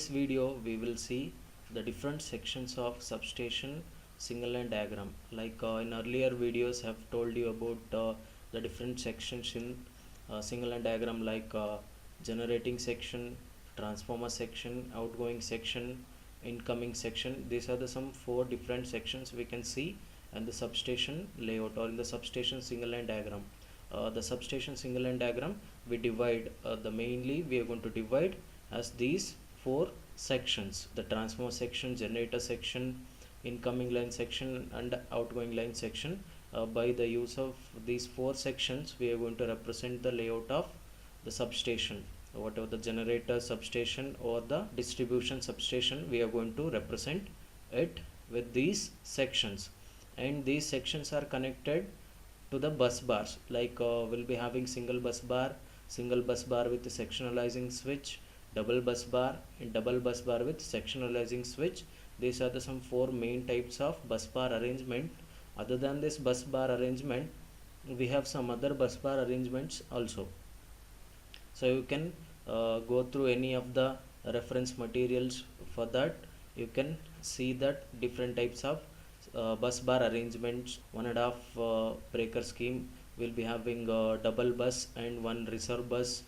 video we will see the different sections of substation single line diagram. Like in earlier videos have told you about the different sections in single line diagram, like generating section, transformer section, outgoing section, incoming section. These are the some 4 different sections we can see in the substation layout or in the substation single line diagram. The substation single line diagram we divide mainly we are going to divide as these 4 sections: the transformer section, generator section, incoming line section and outgoing line section. By the use of these 4 sections we are going to represent the layout of the substation. Whatever the generator substation or the distribution substation, we are going to represent it with these sections, and these sections are connected to the bus bars. Like we'll be having single bus bar with the sectionalizing switch, double bus bar and double bus bar with sectionalizing switch. These are the some 4 main types of bus bar arrangement. Other than this bus bar arrangement, we have some other bus bar arrangements also. So you can go through any of the reference materials. For that you can see that different types of bus bar arrangements. 1.5 breaker scheme will be having double bus and 1 reserve bus.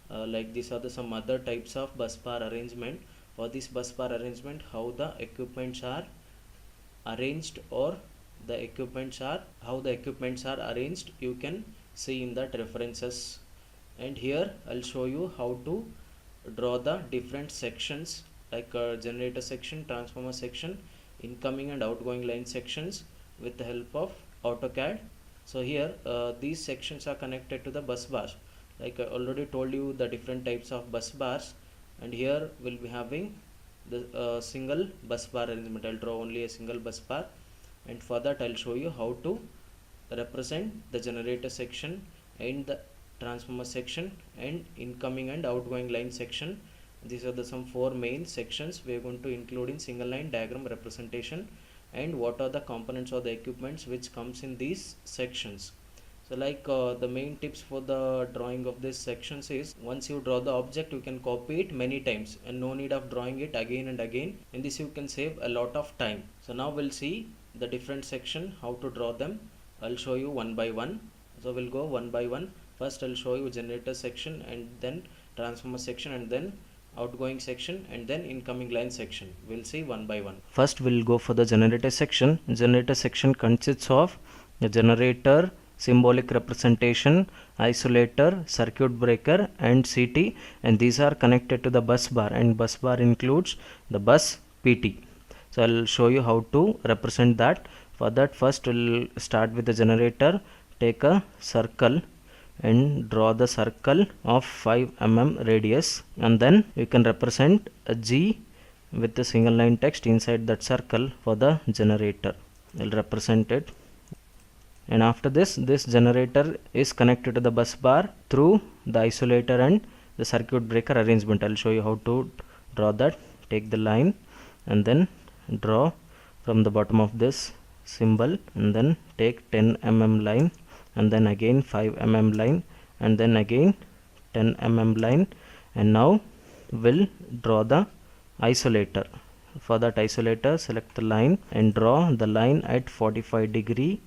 Like these are the some other types of bus bar arrangement. For this bus bar arrangement, how the equipments are arranged or how the equipments are arranged, you can see in that references. And here I'll show you how to draw the different sections, like generator section, transformer section, incoming and outgoing line sections with the help of AutoCAD. So here these sections are connected to the bus bars. Like I already told you the different types of bus bars, and here we'll be having the single bus bar arrangement. I'll draw only a single bus bar, and for that I'll show you how to represent the generator section and the transformer section and incoming and outgoing line section. These are the some 4 main sections we are going to include in single line diagram representation, and what are the components or the equipments which comes in these sections. So like the main tips for the drawing of these sections is, once you draw the object, you can copy it many times and no need of drawing it again and again. In this you can save a lot of time. So now we'll see the different section, how to draw them. I'll show you one by one. So we'll go one by one. First I'll show you generator section, and then transformer section, and then outgoing section, and then incoming line section. We'll see one by one. First we'll go for the generator section. Generator section consists of the generator, symbolic representation, isolator, circuit breaker and CT, and these are connected to the bus bar, and bus bar includes the bus PT. So I'll show you how to represent that. For that, first we'll start with the generator. Take a circle and draw the circle of 5 mm radius, and then you can represent a G with the single line text inside that circle for the generator. I'll represent it. And after this generator is connected to the bus bar through the isolator and the circuit breaker arrangement. I'll show you how to draw that. Take the line and then draw from the bottom of this symbol, and then take 10 mm line, and then again 5 mm line, and then again 10 mm line. And now we'll draw the isolator. For that isolator, select the line and draw the line at 45 degree.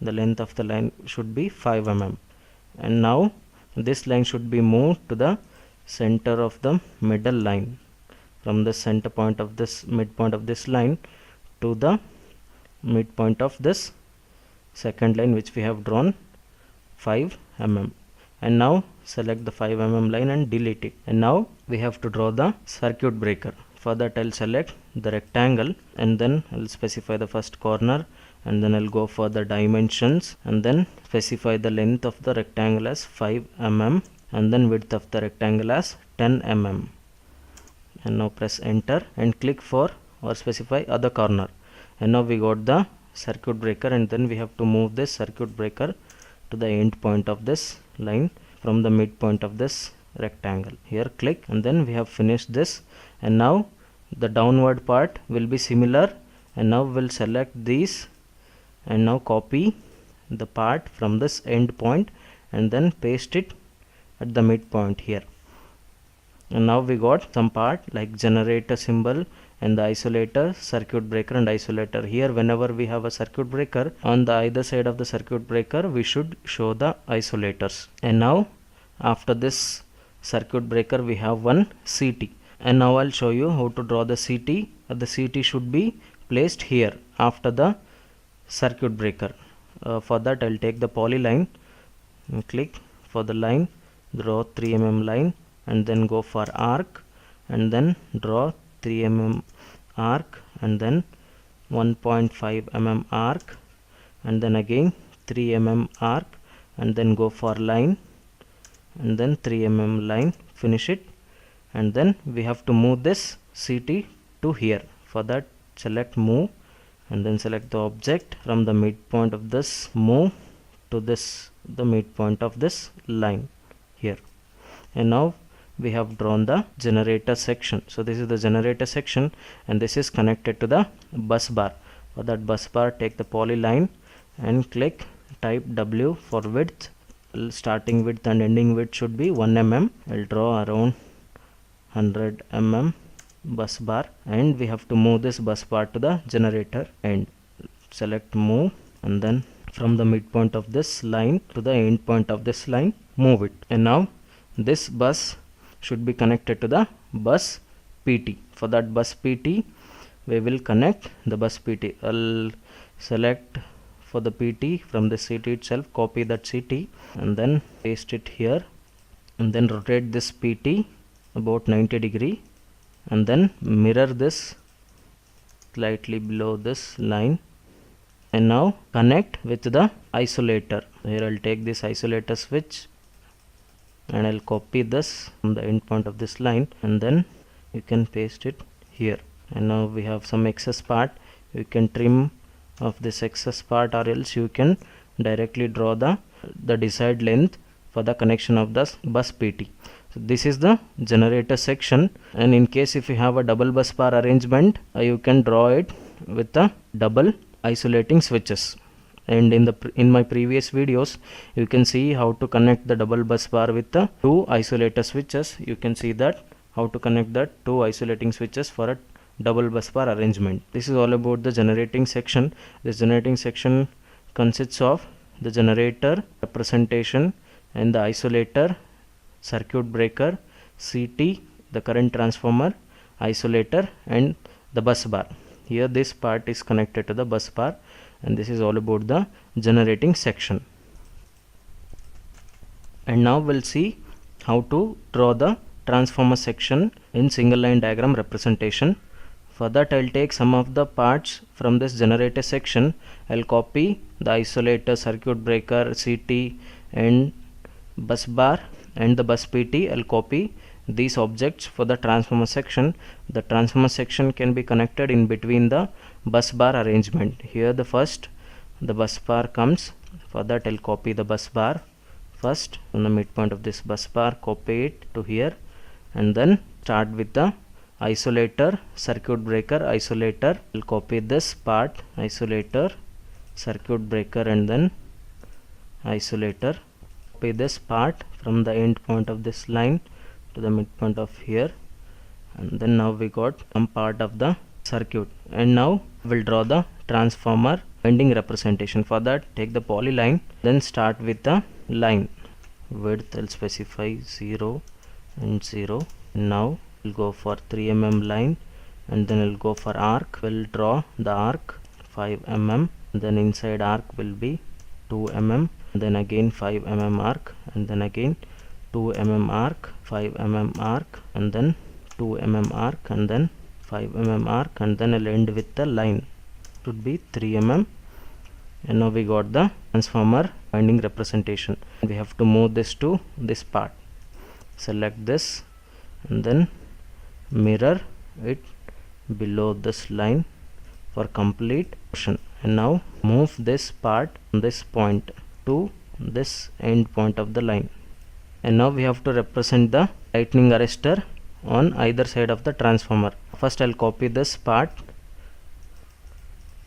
The length of the line should be 5 mm, and now this line should be moved to the center of the middle line, from the center point of this midpoint of this line to the midpoint of this second line which we have drawn 5 mm. And now select the 5 mm line and delete it. And now we have to draw the circuit breaker. For that I'll select the rectangle, and then I'll specify the first corner, and then I'll go for the dimensions, and then specify the length of the rectangle as 5 mm, and then width of the rectangle as 10 mm. And now press enter and click for or specify other corner. And now we got the circuit breaker, and then we have to move this circuit breaker to the end point of this line from the midpoint of this rectangle. Here click, and then we have finished this. And now the downward part will be similar, and now we'll select these and now copy the part from this end point and then paste it at the midpoint here. And now we got some part like generator symbol and the isolator, circuit breaker and isolator. Here whenever we have a circuit breaker, on the either side of the circuit breaker we should show the isolators. And now after this circuit breaker we have one CT. And now I'll show you how to draw the CT. The CT should be placed here after the circuit breaker. For that I'll take the polyline and click for the line, draw 3 mm line, and then go for arc and then draw 3 mm arc and then 1.5 mm arc and then again 3 mm arc and then go for line and then 3 mm line, finish it. And then we have to move this CT to here. For that select move and then select the object from the midpoint of this, move to this, the midpoint of this line here. And now we have drawn the generator section. So this is the generator section and this is connected to the bus bar. For that bus bar take the polyline and click, type W for width. Starting width and ending width should be 1 mm. I'll draw around 100 mm bus bar and we have to move this bus bar to the generator end. Select move and then from the midpoint of this line to the end point of this line, move it. And now this bus should be connected to the bus PT. For that bus PT we will connect the bus PT. I'll select for the PT from the CT itself, copy that CT and then paste it here and then rotate this PT about 90 degree and then mirror this slightly below this line. And now connect with the isolator. Here I'll take this isolator switch and I'll copy this from the end point of this line and then you can paste it here. And now we have some excess part. You can trim of this excess part or else you can directly draw the desired length for the connection of the bus PT. So this is the generator section, and in case if you have a double bus bar arrangement, you can draw it with the double isolating switches. And in my previous videos you can see how to connect the double bus bar with the two isolator switches. You can see that how to connect the two isolating switches for a double bus bar arrangement. This is all about the generating section. This generating section consists of the generator representation and the isolator, circuit breaker, CT, the current transformer, isolator and the bus bar. Here this part is connected to the bus bar, and this is all about the generating section. And now we'll see how to draw the transformer section in single line diagram representation. For that I'll take some of the parts from this generator section. I'll copy the isolator, circuit breaker, CT and bus bar and the bus PT. I'll copy these objects for the transformer section. The transformer section can be connected in between the bus bar arrangement. Here the bus bar comes. For that I'll copy the bus bar first from the midpoint of this bus bar, copy it to here and then start with the isolator, circuit breaker, isolator. I'll copy this part, isolator, circuit breaker and then isolator. Copy this part from the end point of this line to the midpoint of here, and then now we got some part of the circuit. And now we'll draw the transformer winding representation. For that take the polyline, then start with the line. Width I'll specify 0 and 0. Now we'll go for 3 mm line and then we'll go for arc. We'll draw the arc 5 mm, then inside arc will be 2 mm, then again 5 mm arc and then again 2 mm arc, 5 mm arc and then 2 mm arc and then 5 mm arc, and then I'll end with the line. It would be 3 mm. And now we got the transformer winding representation. We have to move this to this part. Select this and then mirror it below this line for complete motion. And now move this part from this point to this end point of the line. And now we have to represent the lightning arrestor on either side of the transformer. First I'll copy this part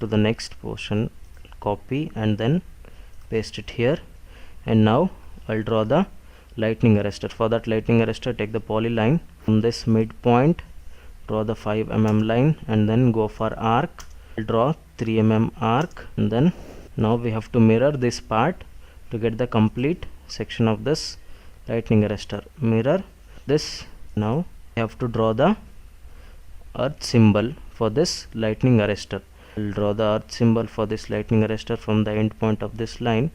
to the next portion, copy and then paste it here. And now I'll draw the lightning arrestor. For that lightning arrestor take the polyline From this midpoint, draw the 5 mm line and then go for arc. Draw 3 mm arc, and then now we have to mirror this part to get the complete section of this lightning arrestor. Mirror this. Now we have to draw the earth symbol for this lightning arrestor. We'll draw the earth symbol for this lightning arrestor from the end point of this line.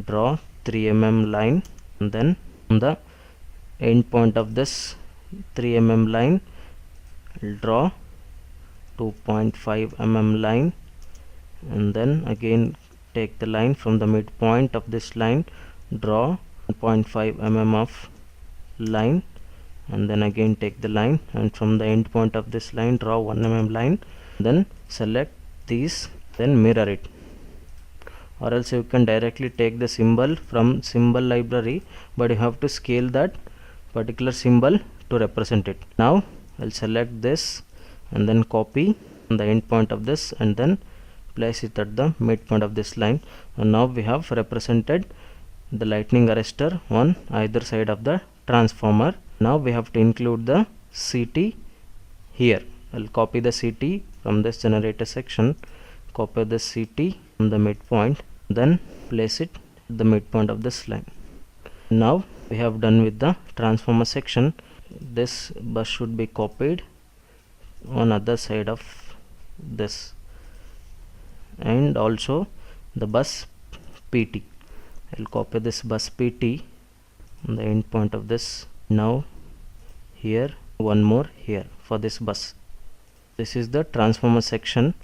Draw 3 mm line, and then from the end point of this 3 mm line, we'll draw 2.5 mm line, and then again take the line from the midpoint of this line, draw 1.5 mm of line, and then again take the line, and from the end point of this line draw 1 mm line, then select these, then mirror it. Or else you can directly take the symbol from symbol library, but you have to scale that particular symbol to represent it. Now I'll select this and then copy the end point of this and then place it at the midpoint of this line, and now we have represented the lightning arrestor on either side of the transformer. Now we have to include the CT here. I'll copy the CT from this generator section, copy the CT from the midpoint, then place it at the midpoint of this line. Now we have done with the transformer section. This bus should be copied on other side of this, and also the bus PT. I'll copy this bus PT on the end point of this. Now here, one more here for this bus. This is the transformer section.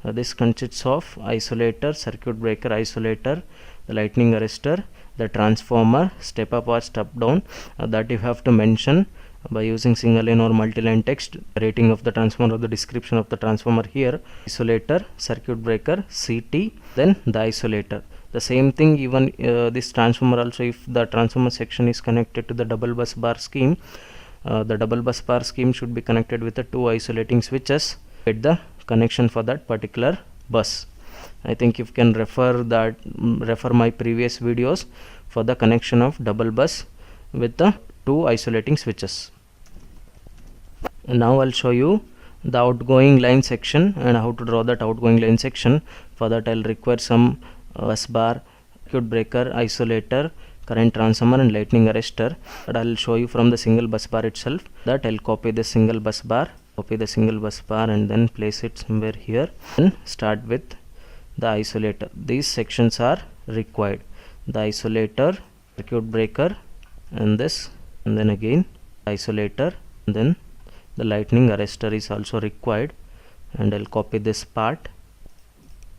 This consists of isolator, circuit breaker, isolator, the lightning arrestor, the transformer, step up or step down, that you have to mention by using single line or multi-line text, rating of the transformer or the description of the transformer here. Isolator, circuit breaker, CT, then the isolator. The same thing even this transformer also, if the transformer section is connected to the double bus bar scheme, the double bus bar scheme should be connected with the 2 isolating switches. Get the connection for that particular bus. I think you can refer my previous videos for the connection of double bus with the 2 isolating switches. Now I'll show you the outgoing line section and how to draw that outgoing line section. For that I'll require some bus bar, circuit breaker, isolator, current transformer and lightning arrestor. But I'll show you from the single bus bar itself. That I'll copy the single bus bar, and then place it somewhere here, and start with the isolator. These sections are required: the isolator, circuit breaker, and this, and then again isolator, and then the lightning arrestor is also required. And I'll copy this part,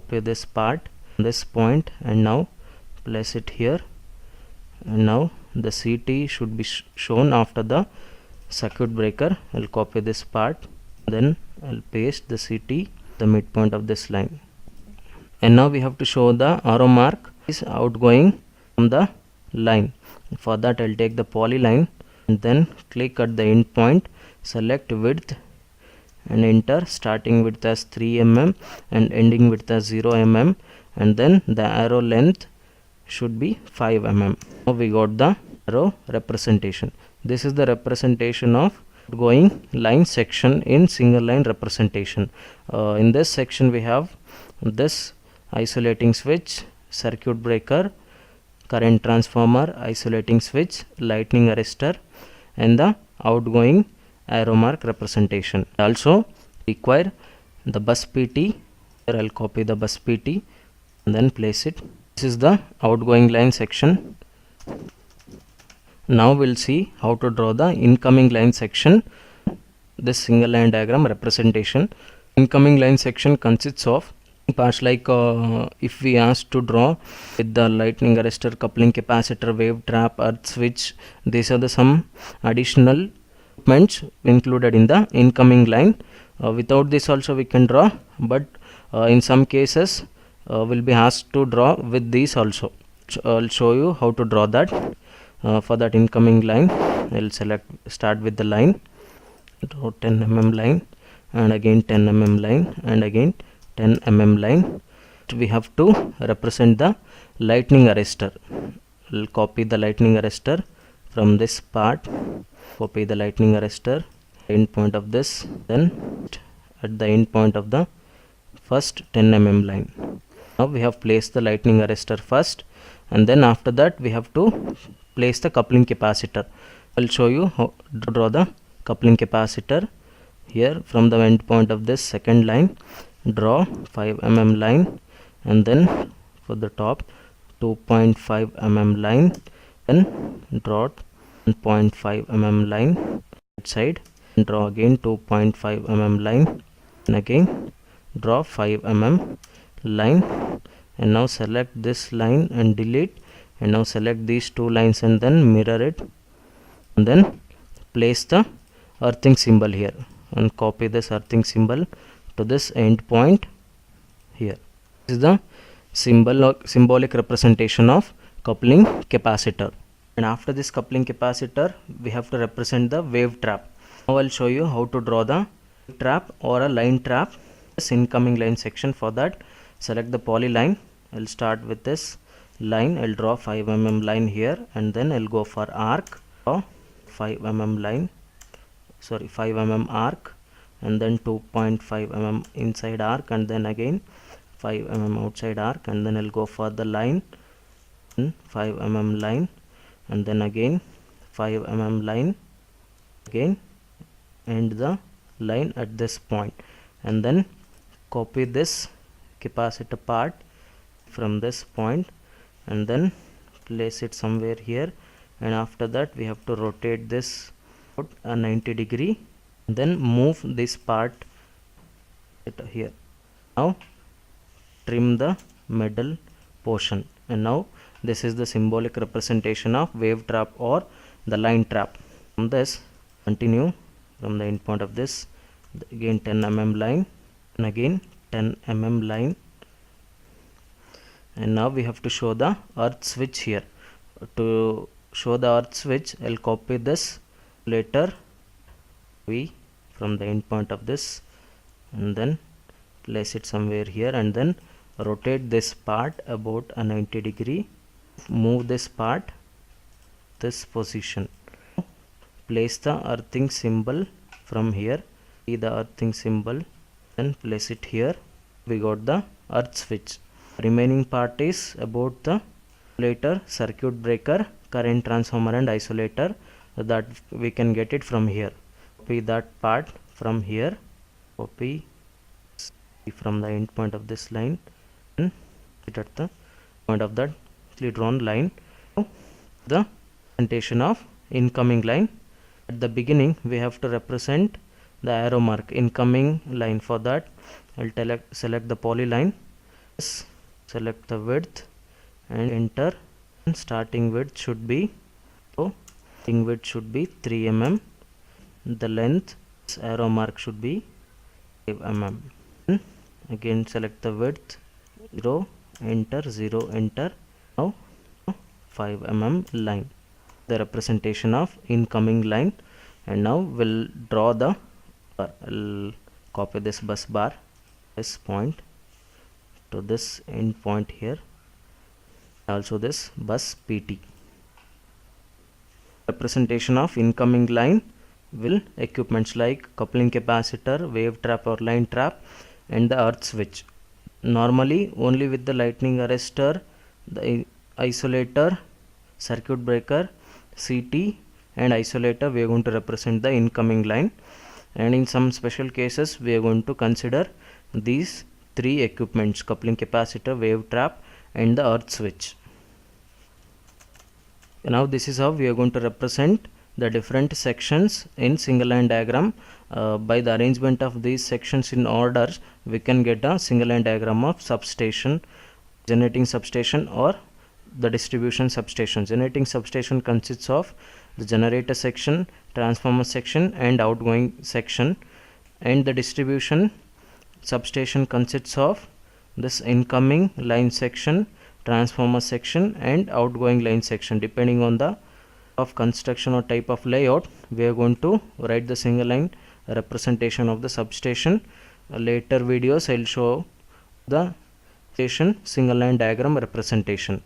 this point, and now place it here. And now the CT should be shown after the circuit breaker. I'll copy this part, then I'll paste the CT the midpoint of this line. And now we have to show the arrow mark is outgoing from the line. For that I'll take the polyline and then click at the end point, select width and enter, starting width as 3 mm and ending width as 0 mm, and then the arrow length should be 5 mm. Now we got the arrow representation. This is the representation of outgoing line section in single line representation. In this section we have this isolating switch, circuit breaker, current transformer, isolating switch, lightning arrestor, and the outgoing arrow mark representation. Also require the bus PT. Here I'll copy the bus PT and then place it. This is the outgoing line section. Now we'll see how to draw the incoming line section, this single line diagram representation. Incoming line section consists of parts like if we asked to draw with the lightning arrestor, coupling capacitor, wave trap, earth switch, these are the some additional equipments included in the incoming line. Without this also we can draw, but in some cases will be asked to draw with these also. I'll show you how to draw that. For that incoming line, I'll start with the line, draw 10 mm line, and again 10 mm line, and again 10 mm line. We have to represent the lightning arrestor. I'll copy the lightning arrestor from this part copy the lightning arrestor end point of this, then at the end point of the first 10 mm line. Now we have placed the lightning arrestor first, and then after that we have to place the coupling capacitor. I'll show you how to draw the coupling capacitor. Here from the end point of this second line, draw 5 mm line, and then for the top 2.5 mm line, then draw 1.5 mm line right side, draw again 2.5 mm line, and again draw 5 mm line, and now select this line and delete, and now select these two lines and then mirror it, and then place the earthing symbol here and copy this earthing symbol to this end point here. This is the symbolic representation of coupling capacitor. And after this coupling capacitor, we have to represent the wave trap. Now I'll show you how to draw the trap or a line trap, this incoming line section. For that, select the polyline. I'll start with this line. I'll draw 5 mm line here, and then I'll go for arc, draw 5 mm line, 5 mm arc, and then 2.5 mm inside arc, and then again 5 mm outside arc, and then I'll go for the line, 5 mm line, and then again 5 mm line, again end the line at this point, and then copy this capacitor part from this point and then place it somewhere here, and after that we have to rotate this a 90 degree, then move this part here. Now trim the middle portion, and now this is the symbolic representation of wave trap or the line trap. From this, continue from the end point of this, again 10 mm line, and again 10 mm line, and now we have to show the earth switch here. To show the earth switch, I'll copy this letter V from the end point of this, and then place it somewhere here, and then rotate this part about a 90 degree, move this part this position, place the earthing symbol from here, see the earthing symbol, then place it here. We got the earth switch. Remaining part is about the isolator, circuit breaker, current transformer and isolator, that we can get it from here. Copy that part from here, copy from the end point of this line, and it at the point of that drawn line. The representation of incoming line. At the beginning we have to represent the arrow mark incoming line. For that, I'll select the polyline, select the width and enter. Starting width should be 3 mm. The length, this arrow mark should be 5 mm. Again select the width, 0, enter, 0, enter. Now 5 mm line, the representation of incoming line. And now we'll draw the I'll copy this bus bar, this point to this end point here, also this bus PT. Representation of incoming line will equipments like coupling capacitor, wave trap or line trap, and the earth switch. Normally only with the lightning arrestor, the isolator, circuit breaker, CT and isolator we are going to represent the incoming line, and in some special cases we are going to consider these three equipments: coupling capacitor, wave trap and the earth switch. Now this is how we are going to represent the different sections in single line diagram. By the arrangement of these sections in order, we can get a single line diagram of substation, generating substation or the distribution substation. Generating substation consists of the generator section, transformer section and outgoing section, and the distribution substation consists of this incoming line section, transformer section and outgoing line section. Depending on the of construction or type of layout, we are going to write the single line representation of the substation. Later videos I'll show the station single line diagram representation.